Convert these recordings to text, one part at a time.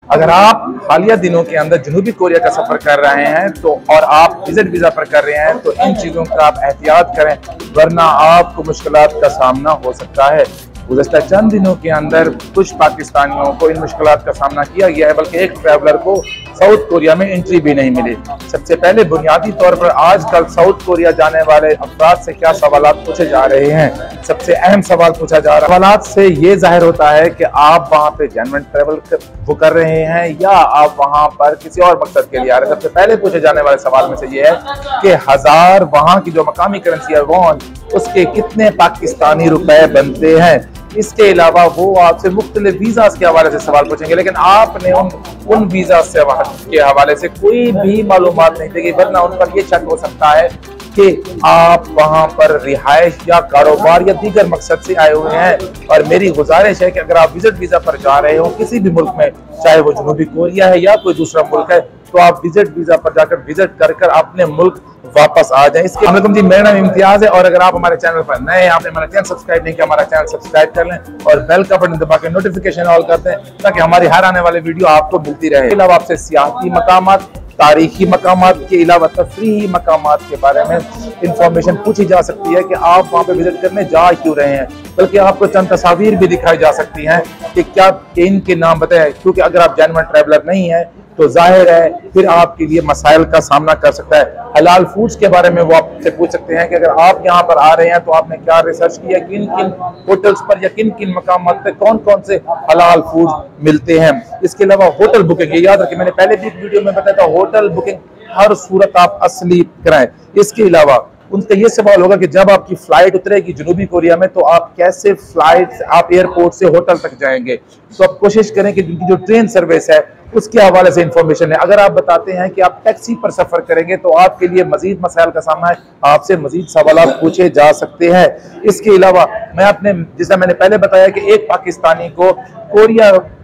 अगर आप हालिया दिनों के अंदर जनूबी कोरिया का सफर कर रहे हैं तो और आप विजिट वीजा पर कर रहे हैं तो इन चीजों का आप एहतियात करें, वरना आपको मुश्किलात का सामना हो सकता है। गुज़श्ता चंद दिनों के अंदर कुछ पाकिस्तानियों को इन मुश्किलात का सामना किया गया है, बल्कि एक ट्रैवलर को साउथ कोरिया में एंट्री भी नहीं मिली। सबसे पहले बुनियादी तौर पर आजकल साउथ कोरिया जाने वाले अफराद से क्या सवालात पूछे जा रहे हैं। सबसे अहम सवाल पूछा जा रहा है, सवालात से ये जाहिर होता है कि आप वहाँ पे जेन्युइन ट्रैवल वो कर रहे हैं या आप वहाँ पर किसी और मकसद के लिए आ रहे हैं। सबसे पहले पूछे जाने वाले सवाल में से ये है कि 1000 वहाँ की जो मकामी करेंसी है वॉन, उसके कितने पाकिस्तानी रुपए बनते हैं। इसके अलावा वो आपसे मुख्तलिफ वीज़ा के हवाले से सवाल पूछेंगे, लेकिन आपने उन वीज़ा से के हवाले से कोई भी मालूमात नहीं देगी, वरना उन पर यह शक हो सकता है कि आप वहां पर रिहाइश या कारोबार या दीगर मकसद से आए हुए हैं। और मेरी गुजारिश है कि अगर आप विजिट वीज़ा पर जा रहे हो किसी भी मुल्क में, चाहे वो जनूबी कोरिया है या कोई दूसरा मुल्क है, तो आप विजिट वीज़ा पर जाकर विजिट कर अपने मुल्क वापस आ जाएं। इसके वालेकुम जी, मेरा नाम इम्तियाज है और अगर आप हमारे चैनल पर नए हैं, आपने हमारा चैनल सब्सक्राइब नहीं किया, हमारा चैनल सब्सक्राइब कर लें और बेल का बटन दबा के नोटिफिकेशन ऑल कर दें ताकि हमारी हर आने वाली वीडियो आपको मिलती रहे। इसके अलावा आपसे सियासी मकामात, तारीखी मकामात के अलावा तफरीही मकामात के बारे में इंफॉर्मेशन पूछी जा सकती है कि आप वहाँ पे विजिट करने जा क्यों रहे हैं, बल्कि आपको चंद तस्वीर भी दिखाई जा सकती हैं कि क्या इनके नाम बताएं, क्योंकि अगर आप जेन्युइन ट्रैवलर नहीं है तो जाहिर है फिर आपके लिए मसाइल का सामना कर सकता है। हलाल फूड्स के बारे में वो आपसे पूछ सकते हैं कि अगर आप यहाँ पर आ रहे हैं तो आपने क्या रिसर्च किया, किन किन होटल्स पर या किन किन मकामात पे कौन कौन से हलाल फूड मिलते हैं। इसके अलावा होटल बुकिंग, ये याद रखिए, मैंने पहले भी एक वीडियो में बताया था, होटल बुकिंग हर सूरत आप असली कराएं। इसके अलावा उनका ये सवाल होगा कि जब आपकी फ्लाइट उतरेगी जनूबी कोरिया में तो आप कैसे फ्लाइट आप एयरपोर्ट से होटल तक जाएंगे। तो आप कोशिश करें कि जिनकी जो ट्रेन सर्विस है उसके हवाले से इंफॉर्मेशन है। अगर आप बताते हैं कि आप टैक्सी पर सफर करेंगे तो आपके लिए मजीद मसाइल का सामना है, आपसे मजीद सवाल पूछे जा सकते हैं। इसके अलावा जैसा मैंने पहले बताया कि एक पाकिस्तानी को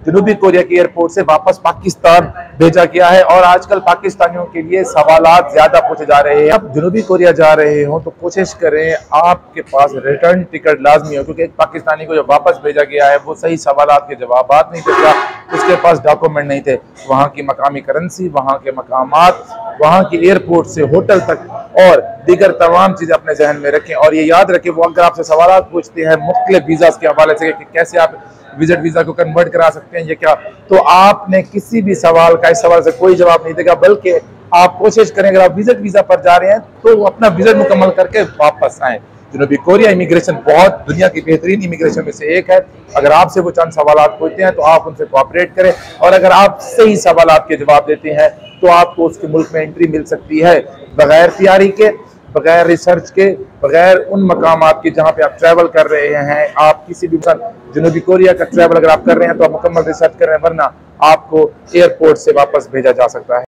जनूबी कोरिया के एयरपोर्ट से वापस पाकिस्तान भेजा गया है और आजकल पाकिस्तानियों के लिए सवालात ज्यादा पूछे जा रहे हैं। आप जनूबी कोरिया जा रहे हो तो कोशिश करें आपके पास रिटर्न टिकट लाजमी हो, क्योंकि एक पाकिस्तानी को जब वापस भेजा गया है वो सही सवालात के जवाब नहीं देता, उसके पास डॉक्यूमेंट नहीं थे। वहाँ की मकामी करेंसी, वहाँ के मकामात, वहाँ के एयरपोर्ट से होटल तक और दीगर तमाम चीजें अपने जहन में रखें। और ये याद रखें, वो अगर आपसे सवालात पूछते हैं मुख्तलिफ वीज़ा के हवाले से कि कैसे आप विजिट वीज़ा को कन्वर्ट करा सकते हैं, ये क्या, तो आपने किसी भी सवाल का इस सवाल से कोई जवाब नहीं देगा, बल्कि आप कोशिश करें अगर आप विजिट वीज़ा पर जा रहे हैं तो अपना विजिट मुकम्मल करके वापस आएँ। जनूबी कोरिया इमिग्रेशन बहुत दुनिया की बेहतरीन इमिग्रेशन में से एक है। अगर आपसे वो चंद सवालात पूछते हैं तो आप उनसे कोऑपरेट करें और अगर आप सही सवालात के जवाब देते हैं तो आपको उसके मुल्क में एंट्री मिल सकती है, बगैर तैयारी के, बगैर रिसर्च के, बगैर उन मकामात के जहाँ पे आप ट्रैवल कर रहे हैं। आप किसी भी जनूबी कोरिया का ट्रैवल अगर आप कर रहे हैं तो आप मुकम्मल रिसर्च कर रहे हैं, वरना आपको एयरपोर्ट से वापस भेजा जा सकता है।